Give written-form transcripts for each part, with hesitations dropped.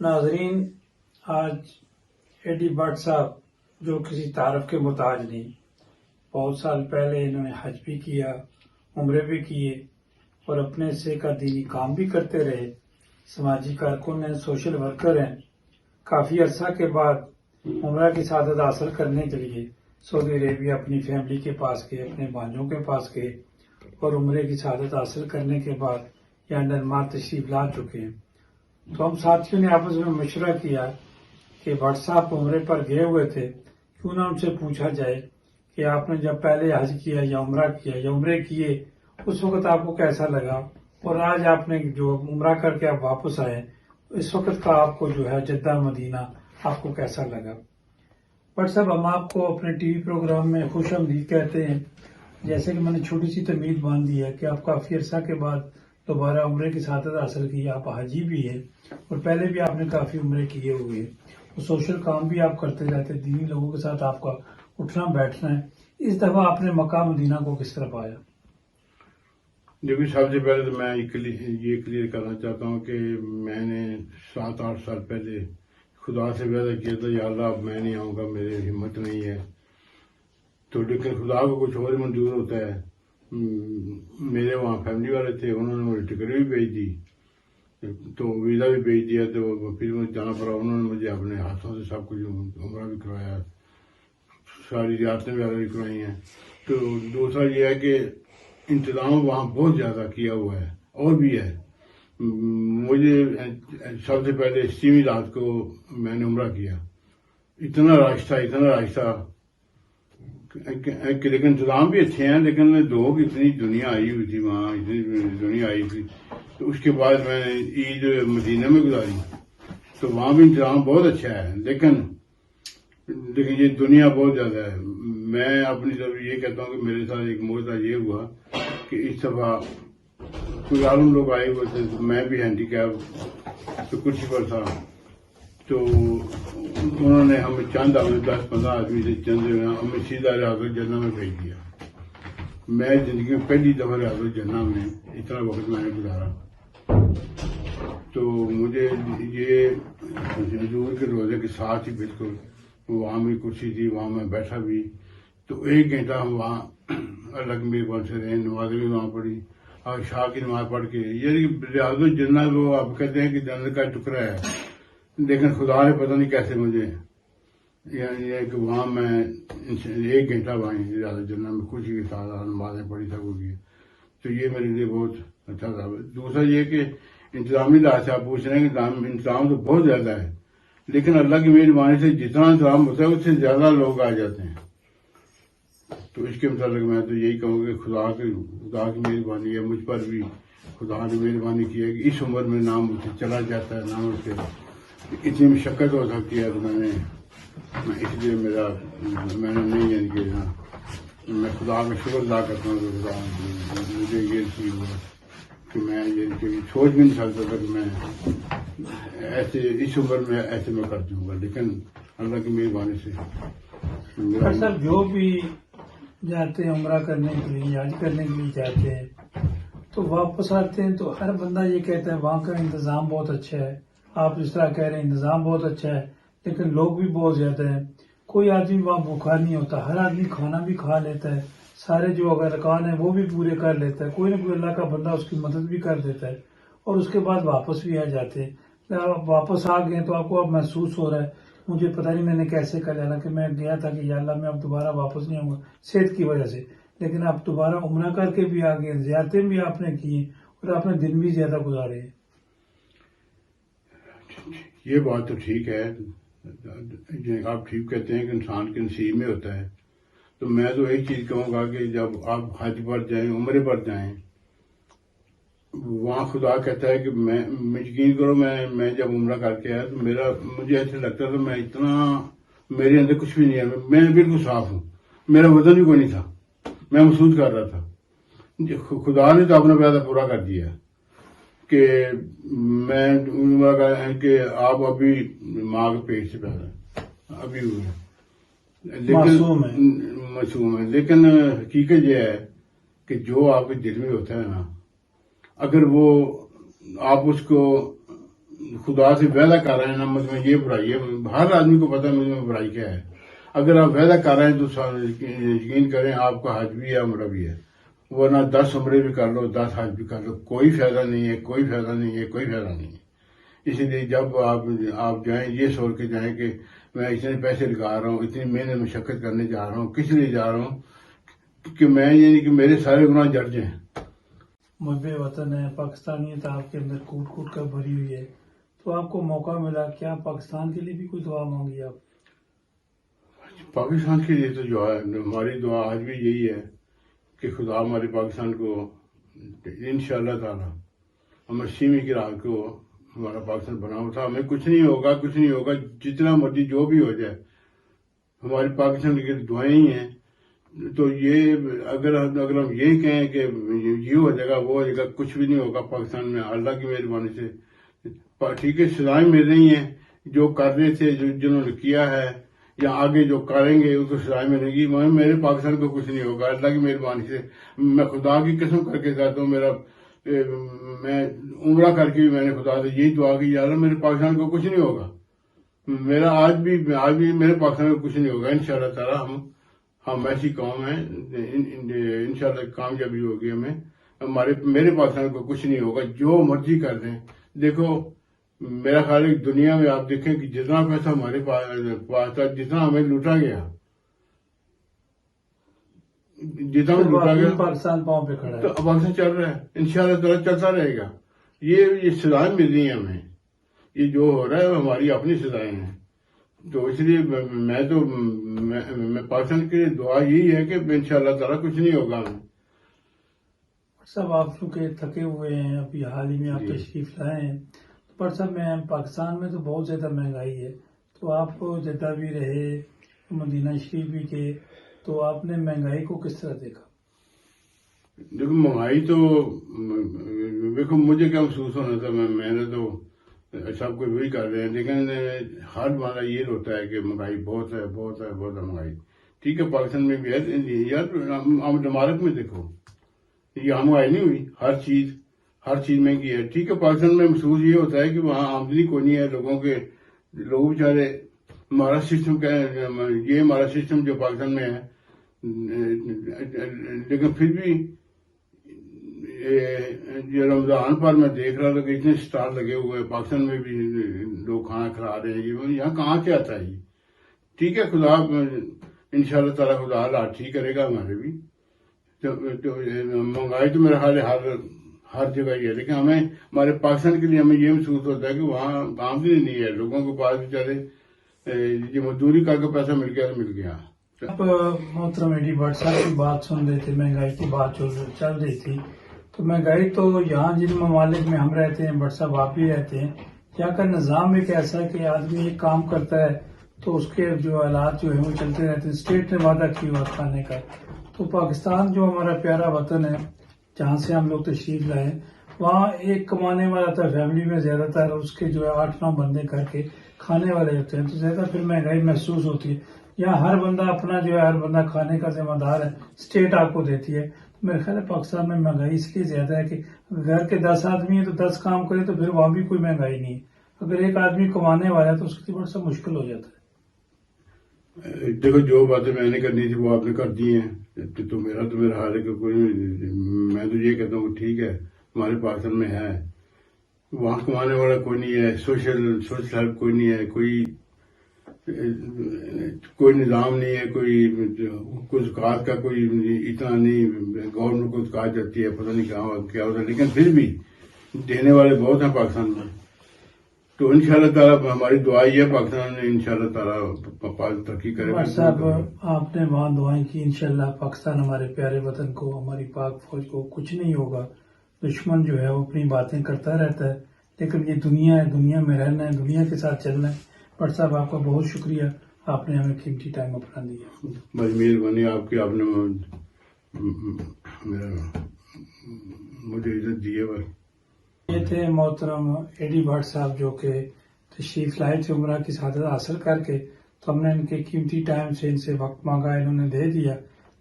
ناظرین، آج ایڈی بٹ صاحب جو کسی تعارف کے محتاج نہیں، بہت سال پہلے انہوں نے حج بھی کیا، عمرے بھی کیے اور اپنے سے کا دینی کام بھی کرتے رہے، سماجی کارکن ہیں، سوشل ورکر ہیں۔ کافی عرصہ کے بعد عمرہ کی سعادت حاصل کرنے کے لیے سعودی عربیہ اپنی فیملی کے پاس گئے، اپنے بھانجوں کے پاس گئے اور عمرے کی سعادت حاصل کرنے کے بعد یہاں ڈنمارک تشریف لا چکے ہیں۔ تو ہم ساتھیوں نے آپس میں مشورہ کیا کہ بٹ صاحب عمرے پر گئے ہوئے تھے، کیوں نہ ان سے پوچھا جائے کہ آپ نے جب پہلے حج کیا یا عمرہ کیا یا عمرے کیے اس وقت آپ کو کیسا لگا، اور آج آپ نے جو عمرہ کر کے آپ واپس آئے اس وقت کا آپ کو جو ہے جدہ مدینہ آپ کو کیسا لگا۔ بٹ صاحب، ہم آپ کو اپنے ٹی وی پروگرام میں خوش آمدید کہتے ہیں۔ جیسے کہ میں نے چھوٹی سی تمہید باندھ دی ہے کہ آپ کافی عرصہ کے بعد دوبارہ عمرے کی سعادت حاصل کی، آپ حاجی بھی ہیں اور پہلے بھی آپ نے کافی عمرے کیے ہوئے ہیں اور سوشل کام بھی آپ کرتے رہتے، دینی لوگوں کے ساتھ آپ کا اٹھنا بیٹھنا ہے۔ اس دفعہ آپ نے مکہ مدینہ کو کس طرح پایا؟ دیکھیے، سب سے پہلے تو میں یہ کلیئر کرنا چاہتا ہوں کہ میں نے 7-8 سال پہلے خدا سے وعدہ کیا تھا، یا اللہ اب میں نہیں آؤں گا، میری ہمت نہیں ہے۔ تو لیکن خدا کو کچھ اور منظور ہوتا ہے۔ میرے وہاں فیملی والے تھے، انہوں نے مجھے ٹکٹ بھی بھیج دی، تو ویزا بھی بھیج دیا، تو پھر مجھے جانا پڑا۔ انہوں نے مجھے اپنے ہاتھوں سے سب کچھ عمرہ بھی کروایا، ساری ریاستیں وغیرہ بھی کروائی ہیں۔ تو دوسرا یہ ہے کہ انتظام وہاں بہت زیادہ کیا ہوا ہے اور بھی ہے۔ مجھے سب سے پہلے 7ویں رات کو میں نے عمرہ کیا، اتنا رش تھا کہ لیکن انتظام بھی اچھے ہیں، لیکن لوگ اتنی دنیا آئی ہوئی تھی وہاں، اتنی دنیا آئی تھی۔ تو اس کے بعد میں نے عید مدینہ میں گزاری، تو وہاں بھی انتظام بہت اچھا ہے، لیکن یہ دنیا بہت زیادہ ہے۔ میں اپنی طرف یہ کہتا ہوں کہ میرے ساتھ ایک معجزہ یہ ہوا کہ اس دفعہ کوئی عالم لوگ آئے ہوئے تھے، میں بھی ہینڈی کیپ تو کرسی پر تھا، تو انہوں نے ہمیں چند آدمی 10-15 آدمی سے ہمیں سیدھا ریاض الجنہ میں بھیج دیا۔ میں زندگی میں پہلی دفعہ ریاض الجنہ میں اتنا وقت میں نے گزارا۔ تو مجھے یہ حضور کے روزے کے ساتھ ہی بالکل وہاں بھی کرسی تھی، وہاں میں بیٹھا بھی، تو 1 گھنٹہ ہم وہاں الگ میرے پاس سے رہے، نمازیں بھی وہاں پڑھی اور شاہ کی نماز پڑھ کے، یہ ریاض الجنہ وہ آپ کہتے ہیں کہ جنت کا ٹکڑا ہے، لیکن خدا نے پتہ نہیں کیسے مجھے کہ وہاں میں 1 گھنٹہ وہاں ریاض الجنہ میں خوشی کے ساتھ نمازیں پڑھی سب ہوگی۔ تو یہ میرے لیے بہت اچھا تھا۔ دوسرا یہ کہ انتظامی لحاظ سے آپ پوچھ رہے ہیں کہ انتظام تو بہت زیادہ ہے، لیکن اللہ کی مہربانی سے جتنا انتظام ہوتا ہے اس سے زیادہ لوگ آ جاتے ہیں۔ تو اس کے متعلق میں تو یہی کہوں گا کہ خدا کی مہربانی ہے، مجھ پر بھی خدا نے مہربانی کی ہے کہ اس عمر میں نہ مجھ سے چلا جاتا ہے، نہ مجھ سے اتنی مشقت ہو سکتی ہے، تو میں اس لیے میں نے نہیں یعنی کہ میں خدا کا شکر ادا کرتا ہوں کہ خدا مجھے یہ نصیب ہوا کہ میں یہ سوچ بھی نہیں سکتا تھا کہ میں ایسے اس عمر میں ایسے میں کر دوں گا، لیکن اللہ کی مہربانی سے سر جو بھی جاتے ہیں عمرہ کرنے کے لیے، حج کرنے کے لیے جاتے ہیں تو واپس آتے ہیں تو ہر بندہ یہ کہتا ہے وہاں کا انتظام بہت اچھا ہے۔ آپ اس طرح کہہ رہے ہیں انتظام بہت اچھا ہے، لیکن لوگ بھی بہت زیادہ ہیں، کوئی آدمی وہاں بھوکا نہیں ہوتا، ہر آدمی کھانا بھی کھا لیتا ہے، سارے جو اگر ارکان ہیں وہ بھی پورے کر لیتا ہے، کوئی نہ کوئی اللہ کا بندہ اس کی مدد بھی کر دیتا ہے اور اس کے بعد واپس بھی آ جاتے ہیں۔ آپ واپس آ گئے تو آپ کو اب محسوس ہو رہا ہے مجھے پتہ نہیں میں نے کیسے کر لینا کہ میں گیا تھا کہ یا اللہ میں اب دوبارہ واپس نہیں آؤں گا صحت کی وجہ سے، لیکن آپ دوبارہ عمرہ کر کے بھی آ گئے، زیارتیں بھی آپ نے کی اور آپ نے دن بھی زیادہ گزارے ہیں۔ یہ بات تو ٹھیک ہے، آپ ٹھیک کہتے ہیں کہ انسان کے نصیب میں ہوتا ہے۔ تو میں تو ایک چیز کہوں گا کہ جب آپ حج پر جائیں، عمرے پر جائیں، وہاں خدا کہتا ہے کہ میں یقین کرو میں جب عمرہ کر کے آیا تو مجھے ایسے لگتا تھا میں میرے اندر کچھ بھی نہیں ہے، میں بالکل صاف ہوں، میرا وزن بھی کوئی نہیں تھا، میں محسوس کر رہا تھا۔ خدا نے تو اپنا وعدہ پورا کر دیا کہ میں کہ آپ ابھی ماں کے پیٹ سے پیدا ابھی ہوئے، لیکن معصوم ہے، لیکن حقیقت یہ ہے کہ جو آپ کے دل میں ہوتا ہے نا، اگر وہ آپ اس کو خدا سے وعدہ کر رہے ہیں نا مجھ میں یہ برائی ہے، ہر آدمی کو پتا ہے مجھ میں برائی کیا ہے. اگر آپ وعدہ کر رہے ہیں تو یقین کریں آپ کا حج بھی ہے عمرہ بھی ہے، ورنہ 10 عمرے بھی کر لو 10 حج بھی کر لو، کوئی فائدہ نہیں ہے، کوئی فائدہ نہیں ہے، کوئی فائدہ نہیں ہے. اسی لیے جب آپ جائیں یہ سوچ کے جائیں کہ میں اتنے پیسے لگا رہا ہوں، اتنی محنت مشقت کرنے جا رہا ہوں، کس لیے جا رہا ہوں کہ میں یعنی کہ میرے سارے گناہ جٹ جائیں. محب وطن ہے، پاکستانیت آپ کے اندر کوٹ کوٹ کر بھری ہوئی ہے، تو آپ کو موقع ملا، کیا پاکستان کے لیے بھی کوئی دعا مانگی آپ؟ پاکستان کے لیے تو جو ہے ہماری دعا آج بھی یہی ہے کہ خدا ہمارے پاکستان کو انشاءاللہ تعالی ہم 80ویں کی رات کو ہمارا پاکستان بنا ہوا تھا. ہمیں کچھ نہیں ہوگا، کچھ نہیں ہوگا، جتنا مرضی جو بھی ہو جائے ہماری پاکستان کی دعائیں ہی ہیں. تو یہ اگر ہم یہ کہیں کہ یہ ہو جائے گا وہ ہو جائے گا، کچھ بھی نہیں ہوگا پاکستان میں اللہ کی مہربانی سے. ٹھیک ہے، سزائیں مل رہی ہیں جو کر رہے تھے، جنہوں نے کیا ہے یا آگے جو کریں گے ان کو سزائیں ملے گی. میرے پاکستان کو کچھ نہیں ہوگا اللہ کی مہربانی سے. میں خدا کی قسم کر کے کہتا ہوں، میں عمرہ کر کے بھی میں نے خدا سے یہی دعا کی، یا اللہ میرے پاکستان کو کچھ نہیں ہوگا. میرا آج بھی میرے پاکستان کو کچھ نہیں ہوگا انشاءاللہ تعالی. ہم ایسی قوم ہیں، انشاءاللہ کامیابی ہوگی ہمیں. میرے پاکستان کو کچھ نہیں ہوگا، جو مرضی کر دیں. دیکھو میرا خیال ہے دنیا میں آپ دیکھیں کہ جتنا پیسہ ہمارے پاس تھا، جتنا ہمیں لوٹا گیا، پاکستان پاؤں پہ کھڑا ہے، تو اب پاکستان چل رہا ہے، انشاءاللہ تعالی چلتا رہے گا. یہ سزائیں مل رہی ہیں ہمیں، یہ جو ہو رہا ہے وہ ہماری اپنی سزائیں ہیں. تو اس لیے میں پاکستان کے لیے دعا یہی ہے کہ انشاءاللہ تعالی کچھ نہیں ہوگا ہمیں. صاحب آپ چونکہ تھکے ہوئے ہیں، ابھی حال ہی میں آپ تشریف لائے ہیں، پر صاحب پاکستان میں تو بہت زیادہ مہنگائی ہے، تو آپ جدہ بھی رہے، مدینہ شریف بھی گئے، تو آپ نے مہنگائی کو کس طرح دیکھا؟ دیکھو مہنگائی تو دیکھو مجھے کیا محسوس ہونا تھا، میں نے تو سب کچھ وہی کر رہے ہیں، لیکن ہر بندہ یہ ہوتا ہے کہ مہنگائی بہت ہے، بہت ہے، بہت ہے مہنگائی. ٹھیک ہے پاکستان میں بھی ہے یار، عمارت میں دیکھو یہ مہنگائی نہیں ہوئی، ہر چیز مہنگی ہے. ٹھیک ہے پاکستان میں محسوس یہ ہوتا ہے کہ وہاں آمدنی کوئی نہیں ہے لوگ بیچارے. ہمارا سسٹم کیا ہے، یہ ہمارا سسٹم جو پاکستان میں ہے، لیکن پھر بھی یہ رمضان پر میں دیکھ رہا تھا کہ اتنے سٹال لگے ہوئے ہیں پاکستان میں بھی، لوگ کھانا کھلا رہے ہیں. یہاں کہاں سے آتا ہے یہ؟ ٹھیک ہے خدا انشاءاللہ تعالی خدا حالات ٹھیک کرے گا ہمارے بھی. تو مہنگائی تو میرا خیال ہے ہر جگہ ہی ہے، لیکن ہمارے پاکستان کے لیے ہمیں یہ محسوس ہوتا ہے کہ وہاں آمدنی نہیں ہے، لوگوں کے پاس بیچارے یہ مزدوری کر کے پیسہ مل گیا. آپ محترم ایڈی بٹ صاحب کی بات سن رہے تھے، مہنگائی کی بات جو چل رہی تھی، تو مہنگائی تو یہاں جن ممالک میں ہم رہتے ہیں، بٹ صاحب آپ بھی رہتے ہیں، یہاں کا نظام ایک ایسا ہے کہ آدمی ایک کام کرتا ہے تو اس کے جو حالات جو ہیں وہ چلتے رہتے ہیں. اسٹیٹ نے وعدہ کیا ہوا کھانے کا، تو پاکستان جو ہمارا پیارا وطن ہے جہاں سے ہم لوگ تشریف لائے، وہاں ایک کمانے والا تھا، فیملی میں زیادہ تر اس کے جو ہے 8-9 بندے گھر کے کھانے والے ہوتے ہیں، تو زیادہ پھر مہنگائی محسوس ہوتی ہے. یہاں ہر بندہ اپنا جو ہے، ہر بندہ کھانے کا ذمہ دار ہے، اسٹیٹ آپ کو دیتی ہے. میرے خیال ہے پاکستان میں مہنگائی اس لیے زیادہ ہے کہ گھر کے 10 آدمی ہیں تو 10 کام کرے تو پھر وہاں بھی کوئی مہنگائی نہیں ہے. اگر ایک آدمی کمانے والا ہے تو اس کے لیے بڑا سا مشکل ہو جاتا ہے. دیکھو جو باتیں میں نے کرنی تھی وہ آپ نے کر دی ہیں. تو میرا حال ہے کہ کوئی، میں تو یہ کہتا ہوں کہ ٹھیک ہے ہمارے پاکستان میں ہے، وہاں کمانے والا کوئی نہیں ہے، سوشل ہیلپ کوئی نہیں ہے، کوئی نظام نہیں ہے، کوئی زکوٰۃ کا کوئی اتنا نہیں، گورنمنٹ کو زکوٰۃ جاتی ہے، پتہ نہیں کیا ہوتا ہے، لیکن پھر بھی دینے والے بہت ہیں پاکستان میں. تو انشاءاللہ تعالیٰ ہماری دعا یہ ہے پاکستان میں انشاءاللہ تعالیٰ ترقی کرے گا. صاحب آپ نے وہاں دعائیں کی، انشاءاللہ پاکستان ہمارے پیارے وطن کو، ہماری پاک فوج کو کچھ نہیں ہوگا. دشمن جو ہے وہ اپنی باتیں کرتا رہتا ہے، لیکن یہ دنیا ہے، دنیا میں رہنا ہے، دنیا کے ساتھ چلنا ہے. بٹ صاحب آپ کا بہت شکریہ، آپ نے ہمیں قیمتی ٹائم اپنا دیا. بڑی مہربانی آپ کی، آپ نے مجھے عزت دی ہے. بس یہ تھے محترم ایڈی بٹ صاحب جو کہ تشریف لائے تھے عمرہ کی سعادت حاصل کر کے، تو ہم نے ان کے قیمتی ٹائم سے ان سے وقت مانگا، انہوں نے دے دیا.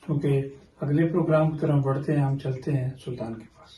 کیونکہ اگلے پروگرام کی طرف بڑھتے ہیں، ہم چلتے ہیں سلطان کے پاس.